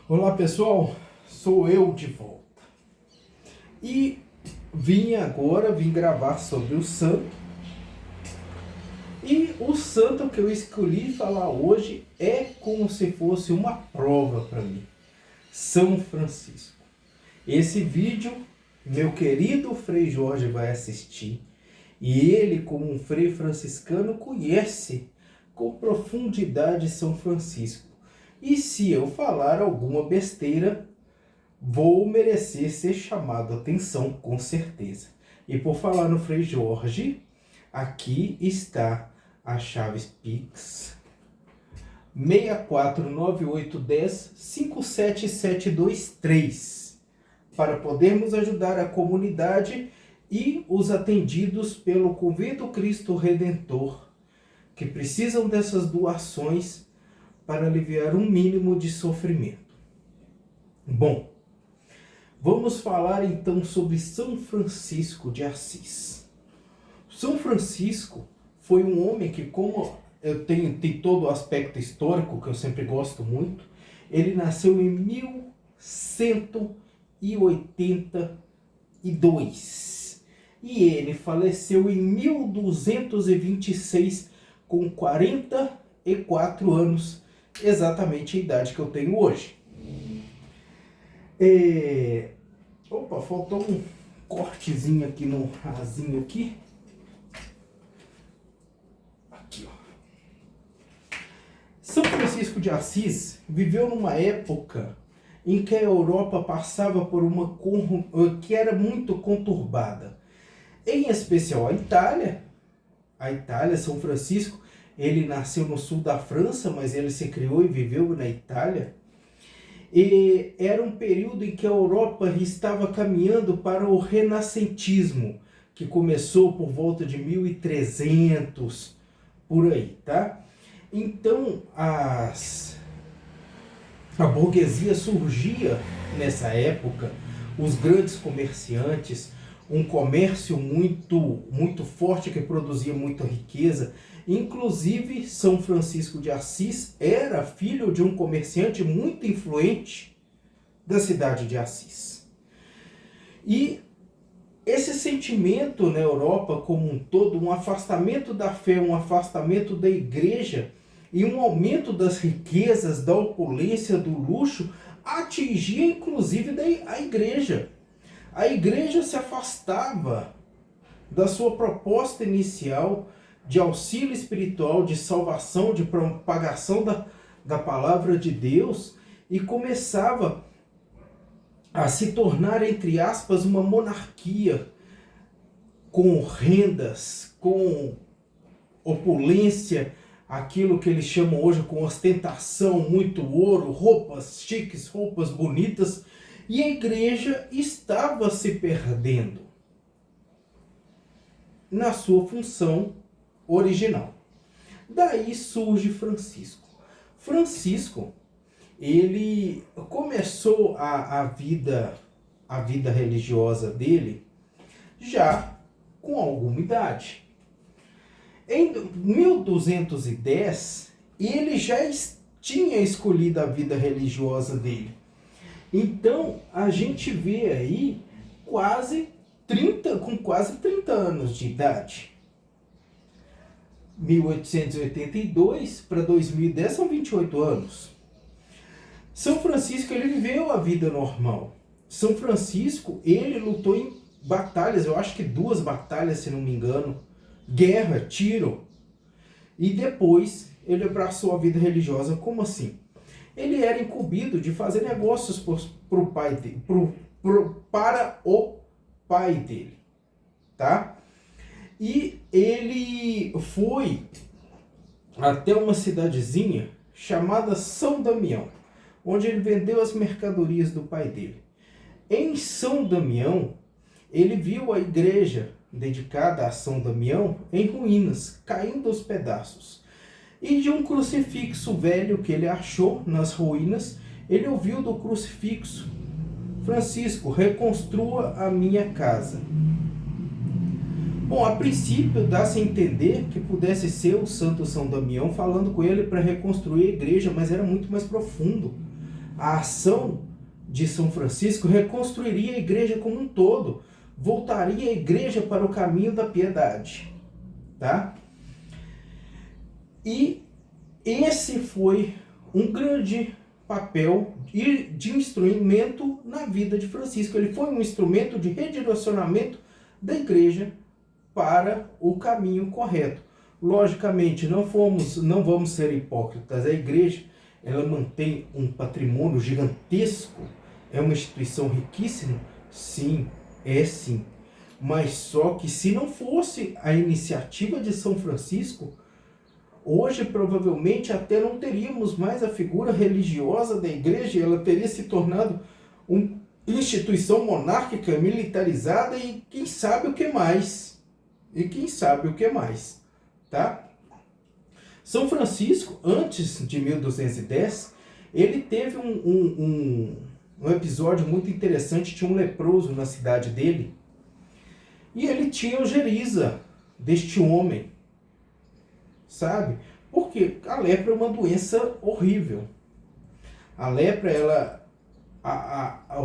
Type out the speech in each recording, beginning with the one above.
Olá pessoal, sou eu de volta. E vim gravar sobre o santo. E o santo que eu escolhi falar hoje é como se fosse uma prova para mim. São Francisco. Esse vídeo, meu querido Frei Jorge vai assistir. E ele, como um frei franciscano, conhece com profundidade São Francisco. E se eu falar alguma besteira, vou merecer ser chamado a atenção, com certeza. E por falar no Frei Jorge, aqui está a chave Pix 649810-57723 para podermos ajudar a comunidade e os atendidos pelo Convento Cristo Redentor, que precisam dessas doações para aliviar um mínimo de sofrimento. Bom, vamos falar então sobre São Francisco de Assis. São Francisco foi um homem que, como tem todo o aspecto histórico que eu sempre gosto muito, ele nasceu em 1182 e ele faleceu em 1226 com 44 anos, exatamente a idade que eu tenho hoje. Opa, faltou um cortezinho aqui no rasinho aqui. Aqui, ó. São Francisco de Assis viveu numa época em que a Europa passava por uma que era muito conturbada. Em especial a Itália. A Itália, São Francisco, ele nasceu no sul da França, mas ele se criou e viveu na Itália. E era um período em que a Europa estava caminhando para o renascentismo, que começou por volta de 1300, por aí, tá? Então, a burguesia surgia nessa época, os grandes comerciantes, um comércio muito forte que produzia muita riqueza. Inclusive, São Francisco de Assis era filho de um comerciante muito influente da cidade de Assis. E esse sentimento na Europa como um todo, um afastamento da fé, um afastamento da igreja e um aumento das riquezas, da opulência, do luxo, atingia inclusive a igreja. A igreja se afastava da sua proposta inicial de auxílio espiritual, de salvação, de propagação da palavra de Deus e começava a se tornar, entre aspas, uma monarquia com rendas, com opulência, aquilo que eles chamam hoje com ostentação, muito ouro, roupas chiques, roupas bonitas, e a igreja estava se perdendo na sua função original. Daí surge Francisco. Francisco, ele começou a vida religiosa dele já com alguma idade. Em 1210, ele já tinha escolhido a vida religiosa dele. Então, a gente vê aí com quase 30 anos de idade. 1882 para 2010 são 28 anos. São Francisco, ele viveu a vida normal. São Francisco, ele lutou em batalhas, eu acho que 2 batalhas, se não me engano, guerra, tiro. E depois ele abraçou a vida religiosa. Como assim? Ele era incumbido de fazer negócios para o pai dele, tá? E ele foi até uma cidadezinha chamada São Damião, onde ele vendeu as mercadorias do pai dele. Em São Damião, ele viu a igreja dedicada a São Damião em ruínas, caindo aos pedaços. E de um crucifixo velho que ele achou nas ruínas, ele ouviu do crucifixo: Francisco, reconstrua a minha casa. Bom, a princípio dá-se a entender que pudesse ser o santo São Damião falando com ele para reconstruir a igreja, mas era muito mais profundo. A ação de São Francisco reconstruiria a igreja como um todo, voltaria a igreja para o caminho da piedade, tá? E esse foi um grande papel de instrumento na vida de Francisco. Ele foi um instrumento de redirecionamento da igreja para o caminho correto. Logicamente, não vamos ser hipócritas. A igreja, ela mantém um patrimônio gigantesco, é uma instituição riquíssima? Sim, é sim. Mas só que se não fosse a iniciativa de São Francisco, hoje provavelmente até não teríamos mais a figura religiosa da igreja, ela teria se tornado uma instituição monárquica, militarizada e quem sabe o que mais. Tá? São Francisco, antes de 1210, ele teve um episódio muito interessante. Tinha um leproso na cidade dele e ele tinha ojeriza deste homem, sabe? Porque a lepra é uma doença horrível. A lepra,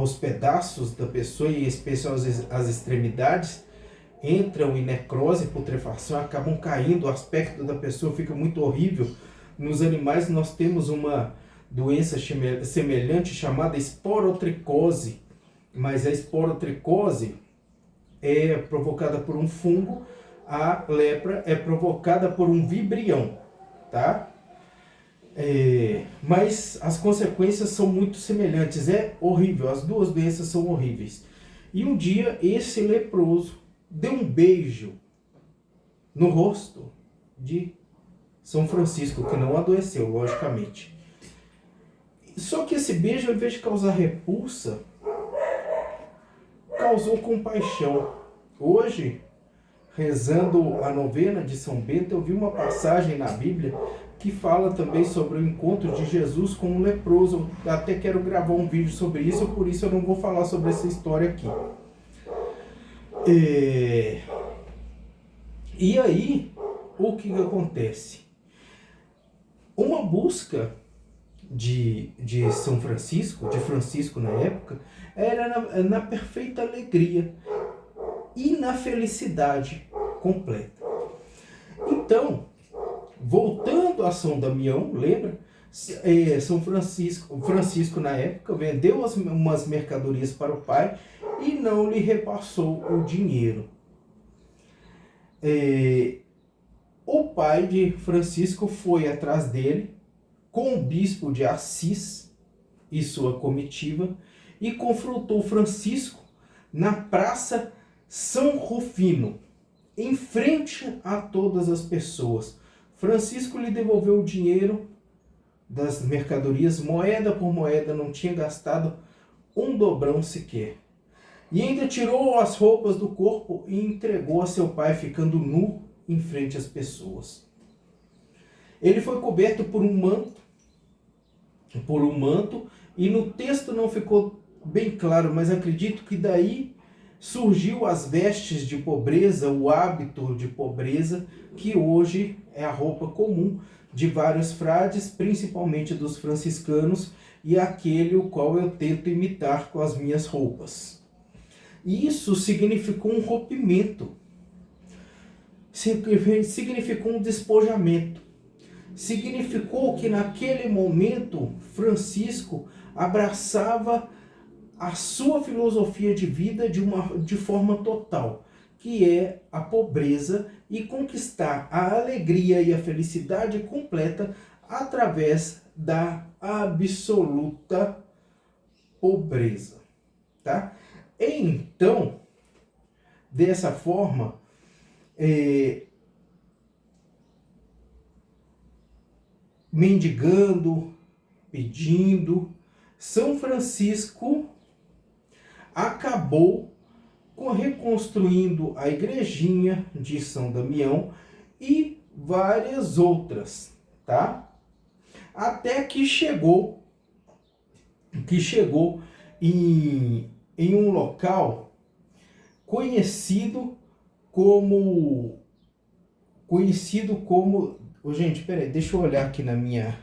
os pedaços da pessoa, e em especial as extremidades, entram em necrose, putrefação, acabam caindo, o aspecto da pessoa fica muito horrível. Nos animais nós temos uma doença semelhante chamada esporotricose, mas a esporotricose é provocada por um fungo, a lepra é provocada por um vibrião, tá? Mas as consequências são muito semelhantes, é horrível, as duas doenças são horríveis. E um dia esse leproso deu um beijo no rosto de São Francisco, que não adoeceu, logicamente. Só que esse beijo, ao invés de causar repulsa, causou compaixão. Hoje, rezando a novena de São Bento, eu vi uma passagem na Bíblia que fala também sobre o encontro de Jesus com um leproso. Eu até quero gravar um vídeo sobre isso, por isso eu não vou falar sobre essa história aqui. E aí, o que acontece? Uma busca de São Francisco, de Francisco na época, era na perfeita alegria e na felicidade completa. Então, voltando a São Damião, lembra? São Francisco na época vendeu umas mercadorias para o pai e não lhe repassou o dinheiro. O pai de Francisco foi atrás dele com o bispo de Assis e sua comitiva e confrontou Francisco na Praça São Rufino, em frente a todas as pessoas. Francisco lhe devolveu o dinheiro das mercadorias, moeda por moeda, não tinha gastado um dobrão sequer. E ainda tirou as roupas do corpo e entregou a seu pai, ficando nu em frente às pessoas. Ele foi coberto por um manto, e no texto não ficou bem claro, mas acredito que daí surgiu as vestes de pobreza, o hábito de pobreza, que hoje é a roupa comum de vários frades, principalmente dos franciscanos, e aquele o qual eu tento imitar com as minhas roupas. Isso significou um rompimento, significou um despojamento, significou que naquele momento Francisco abraçava a sua filosofia de vida de forma total, que é a pobreza, e conquistar a alegria e a felicidade completa através da absoluta pobreza, tá? Então, dessa forma, mendigando, pedindo, São Francisco acabou reconstruindo a igrejinha de São Damião e várias outras, tá? Até que chegou em um local conhecido como... Gente, peraí, deixa eu olhar aqui na minha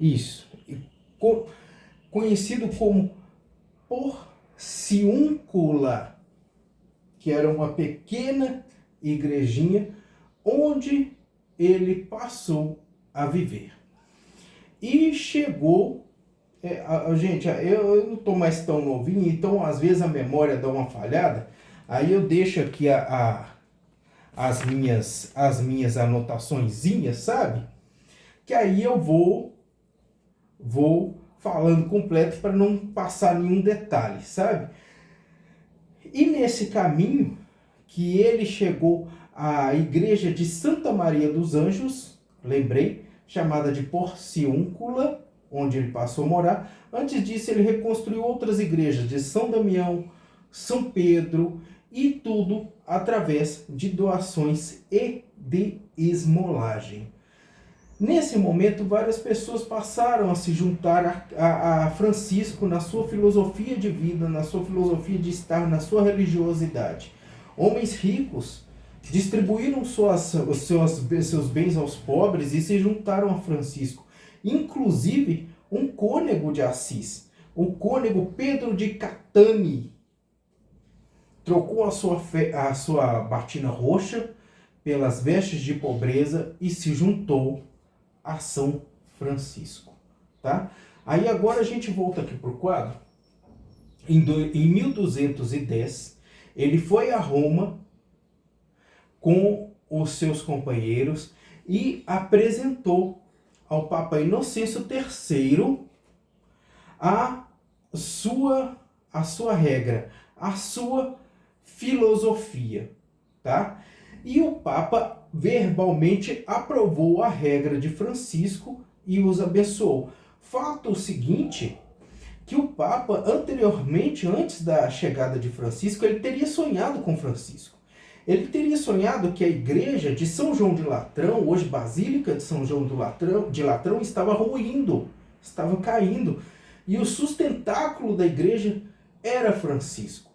Isso. Conhecido como Porciúncula, que era uma pequena igrejinha onde ele passou a viver. E chegou... gente, eu não estou mais tão novinho, então às vezes a memória dá uma falhada, aí eu deixo aqui as minhas anotaçõezinhas, sabe? Que aí eu vou falando completo para não passar nenhum detalhe, sabe? E nesse caminho que ele chegou à igreja de Santa Maria dos Anjos, lembrei, chamada de Porciúncula, onde ele passou a morar. Antes disso, ele reconstruiu outras igrejas de São Damião, São Pedro, e tudo através de doações e de esmolagem. Nesse momento, várias pessoas passaram a se juntar a Francisco na sua filosofia de vida, na sua filosofia de estar, na sua religiosidade. Homens ricos distribuíram seus bens aos pobres e se juntaram a Francisco. Inclusive, um cônego de Assis, o cônego Pedro de Catani, trocou a sua batina roxa pelas vestes de pobreza e se juntou a São Francisco, tá? Aí agora a gente volta aqui para o quadro. Em 1210, ele foi a Roma com os seus companheiros e apresentou ao Papa Inocêncio III a sua regra, a sua filosofia, tá? E o Papa verbalmente aprovou a regra de Francisco e os abençoou. Fato o seguinte, que o Papa anteriormente, antes da chegada de Francisco, ele teria sonhado com Francisco. Ele teria sonhado que a igreja de São João de Latrão, hoje Basílica de São João de Latrão, estava ruindo, estava caindo. E o sustentáculo da igreja era Francisco.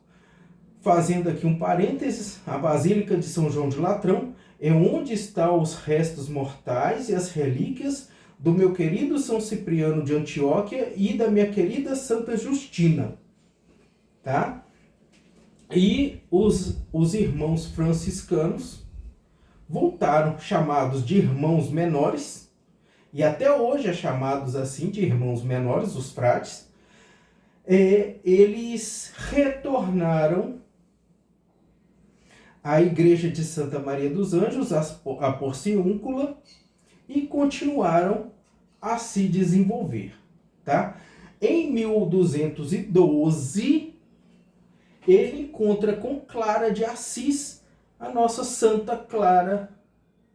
Fazendo aqui um parênteses, a Basílica de São João de Latrão é onde estão os restos mortais e as relíquias do meu querido São Cipriano de Antioquia e da minha querida Santa Justina, tá? E os irmãos franciscanos voltaram, chamados de irmãos menores, e até hoje é chamados assim de irmãos menores, os frades, eles retornaram à igreja de Santa Maria dos Anjos, a Porciúncula, e continuaram a se desenvolver, tá? Em 1212, ele encontra com Clara de Assis, a nossa Santa Clara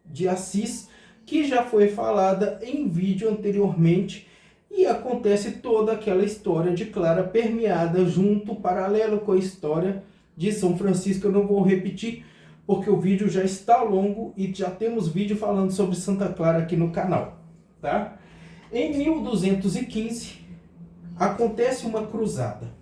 de Assis, que já foi falada em vídeo anteriormente, e acontece toda aquela história de Clara permeada junto, paralelo com a história de São Francisco. Eu não vou repetir, porque o vídeo já está longo e já temos vídeo falando sobre Santa Clara aqui no canal, tá? Em 1215, acontece uma cruzada.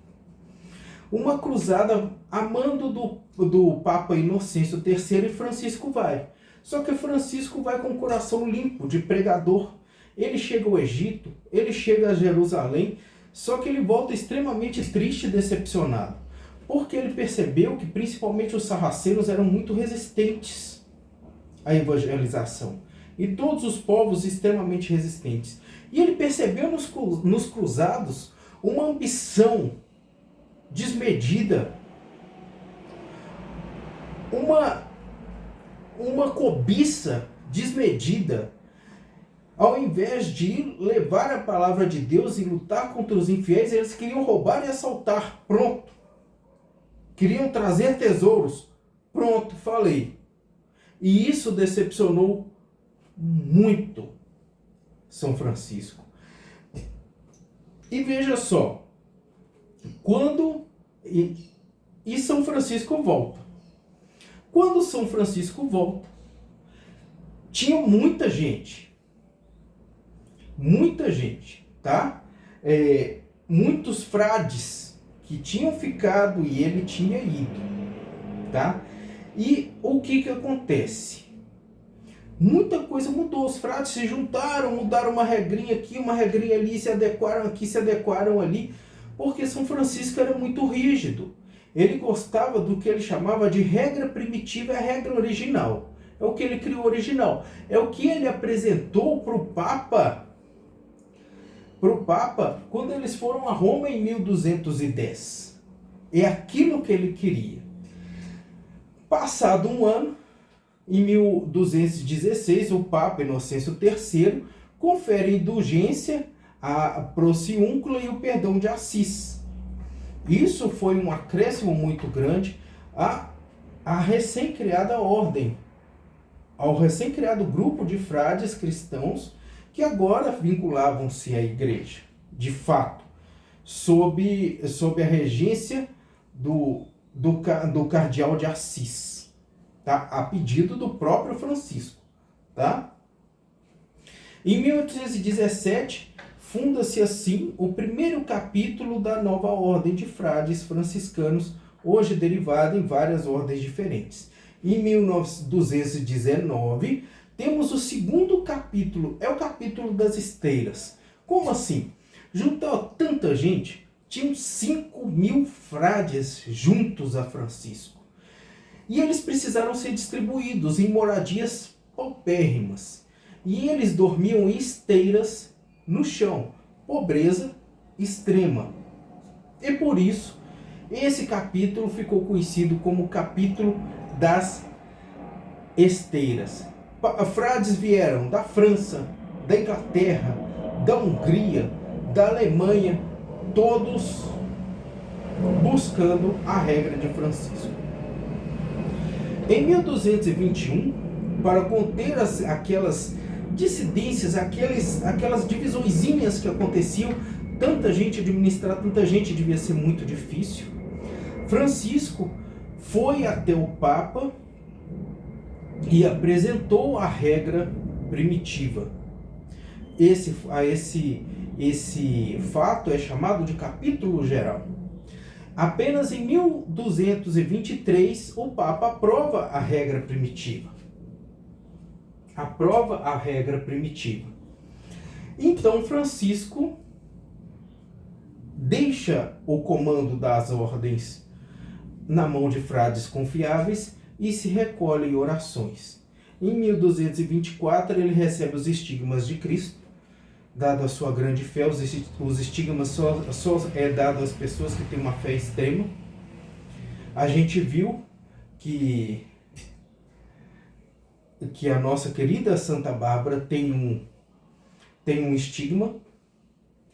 Uma cruzada a mando do Papa Inocêncio III, e Francisco vai. Só que Francisco vai com o coração limpo, de pregador. Ele chega ao Egito, ele chega a Jerusalém, só que ele volta extremamente triste e decepcionado. Porque ele percebeu que principalmente os sarracenos eram muito resistentes à evangelização. E todos os povos extremamente resistentes. E ele percebeu nos cruzados uma ambição desmedida, uma cobiça desmedida. Ao invés de levar a palavra de Deus e lutar contra os infiéis, eles queriam roubar e assaltar. Pronto. Queriam trazer tesouros. Pronto, falei. E isso decepcionou muito São Francisco. E veja só, e São Francisco volta. Quando São Francisco volta, tinha muita gente, tá? Muitos frades que tinham ficado e ele tinha ido, tá? E o que acontece? Muita coisa mudou, os frades se juntaram, mudaram uma regrinha aqui, uma regrinha ali, se adequaram aqui, se adequaram ali, porque São Francisco era muito rígido. Ele gostava do que ele chamava de regra primitiva, é a regra original. É o que ele criou original. É o que ele apresentou para o Papa quando eles foram a Roma em 1210. É aquilo que ele queria. Passado um ano, em 1216, o Papa Inocêncio III confere indulgência a Prociúncula e o perdão de Assis. Isso foi um acréscimo muito grande à recém-criada ordem, ao recém-criado grupo de frades cristãos que agora vinculavam-se à igreja, de fato, sob a regência do cardeal de Assis, tá? A pedido do próprio Francisco. Tá? Em 1817, funda-se assim o primeiro capítulo da nova ordem de frades franciscanos, hoje derivada em várias ordens diferentes. Em 1219, temos o segundo capítulo, é o capítulo das esteiras. Como assim? Juntou tanta gente, tinham 5.000 frades juntos a Francisco. E eles precisaram ser distribuídos em moradias paupérrimas. E eles dormiam em esteiras no chão. Pobreza extrema. E por isso, esse capítulo ficou conhecido como o capítulo das esteiras. Frades vieram da França, da Inglaterra, da Hungria, da Alemanha, todos buscando a regra de Francisco. Em 1221, para conter aquelas dissidências, aquelas divisõezinhas que aconteciam, tanta gente administrar, tanta gente devia ser muito difícil, Francisco foi até o Papa e apresentou a regra primitiva. Esse fato é chamado de capítulo geral. Apenas em 1223 o Papa aprova a regra primitiva. Aprova a regra primitiva. Então Francisco deixa o comando das ordens na mão de frades confiáveis e se recolhe em orações. Em 1224 ele recebe os estigmas de Cristo. Dada a sua grande fé, os estigmas só é dado às pessoas que têm uma fé extrema. A gente viu que a nossa querida Santa Bárbara tem um estigma,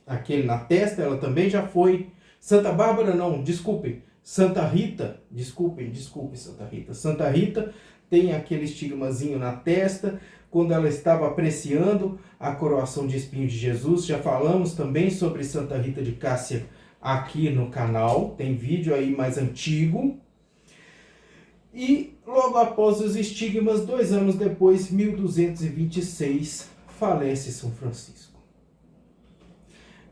aquele na testa, ela também já foi. Santa Bárbara não, desculpem, Santa Rita, desculpe Santa Rita. Santa Rita tem aquele estigmazinho na testa, quando ela estava apreciando a coroação de espinho de Jesus. Já falamos também sobre Santa Rita de Cássia aqui no canal, tem vídeo aí mais antigo. E logo após os estigmas, 2 anos depois, 1226, falece São Francisco.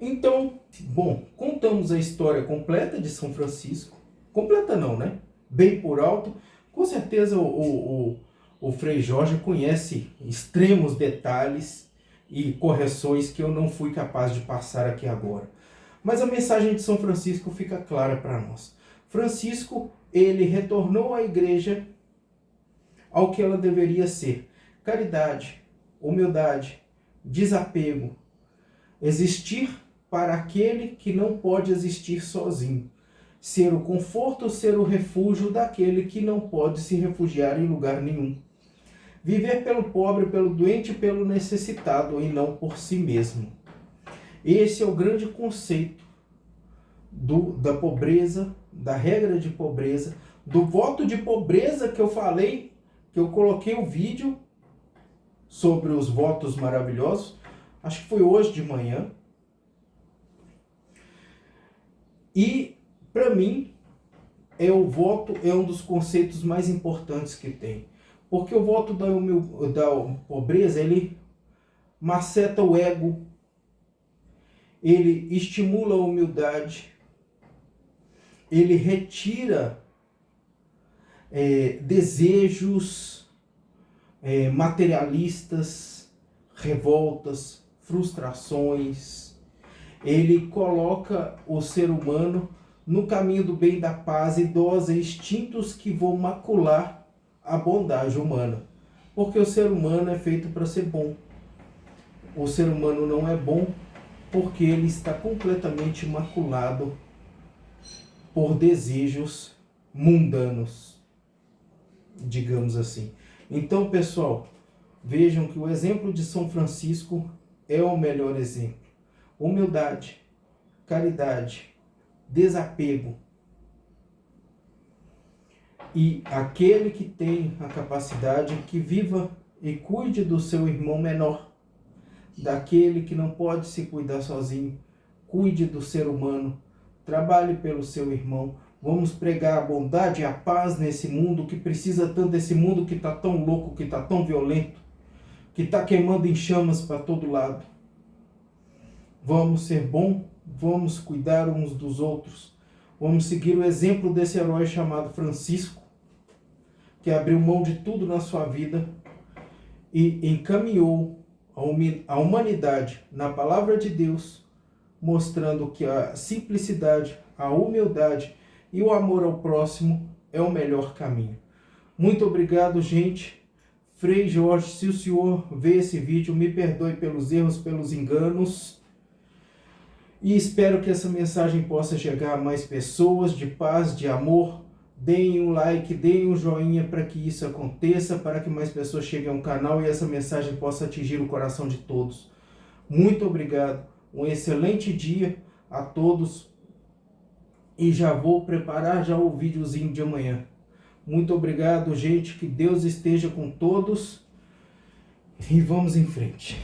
Então, bom, contamos a história completa de São Francisco. Completa não, né? Bem por alto. Com certeza o Frei Jorge conhece extremos detalhes e correções que eu não fui capaz de passar aqui agora. Mas a mensagem de São Francisco fica clara para nós. Francisco, ele retornou à igreja ao que ela deveria ser: caridade, humildade, desapego, existir para aquele que não pode existir sozinho, ser o conforto, ser o refúgio daquele que não pode se refugiar em lugar nenhum, viver pelo pobre, pelo doente, pelo necessitado e não por si mesmo. Esse é o grande conceito da pobreza, da regra de pobreza, do voto de pobreza que eu falei, que eu coloquei o vídeo sobre os votos maravilhosos, acho que foi hoje de manhã. E, para mim, o voto é um dos conceitos mais importantes que tem. Porque o voto da pobreza, ele maceta o ego, ele estimula a humildade, ele retira desejos materialistas, revoltas, frustrações. Ele coloca o ser humano no caminho do bem, da paz e dos instintos que vão macular a bondade humana. Porque o ser humano é feito para ser bom. O ser humano não é bom porque ele está completamente maculado por desejos mundanos, digamos assim. Então, pessoal, vejam que o exemplo de São Francisco é o melhor exemplo. Humildade, caridade, desapego. E aquele que tem a capacidade, que viva e cuide do seu irmão menor, daquele que não pode se cuidar sozinho, cuide do ser humano, trabalhe pelo seu irmão. Vamos pregar a bondade e a paz nesse mundo que precisa tanto, desse mundo que está tão louco, que está tão violento, que está queimando em chamas para todo lado. Vamos ser bom, vamos cuidar uns dos outros, vamos seguir o exemplo desse herói chamado Francisco, que abriu mão de tudo na sua vida e encaminhou a humanidade na palavra de Deus, mostrando que a simplicidade, a humildade e o amor ao próximo é o melhor caminho. Muito obrigado, gente. Frei Jorge, se o senhor vê esse vídeo, me perdoe pelos erros, pelos enganos. E espero que essa mensagem possa chegar a mais pessoas de paz, de amor. Deem um like, deem um joinha para que isso aconteça, para que mais pessoas cheguem ao canal e essa mensagem possa atingir o coração de todos. Muito obrigado. Um excelente dia a todos. E já vou preparar já o videozinho de amanhã. Muito obrigado, gente. Que Deus esteja com todos. E vamos em frente.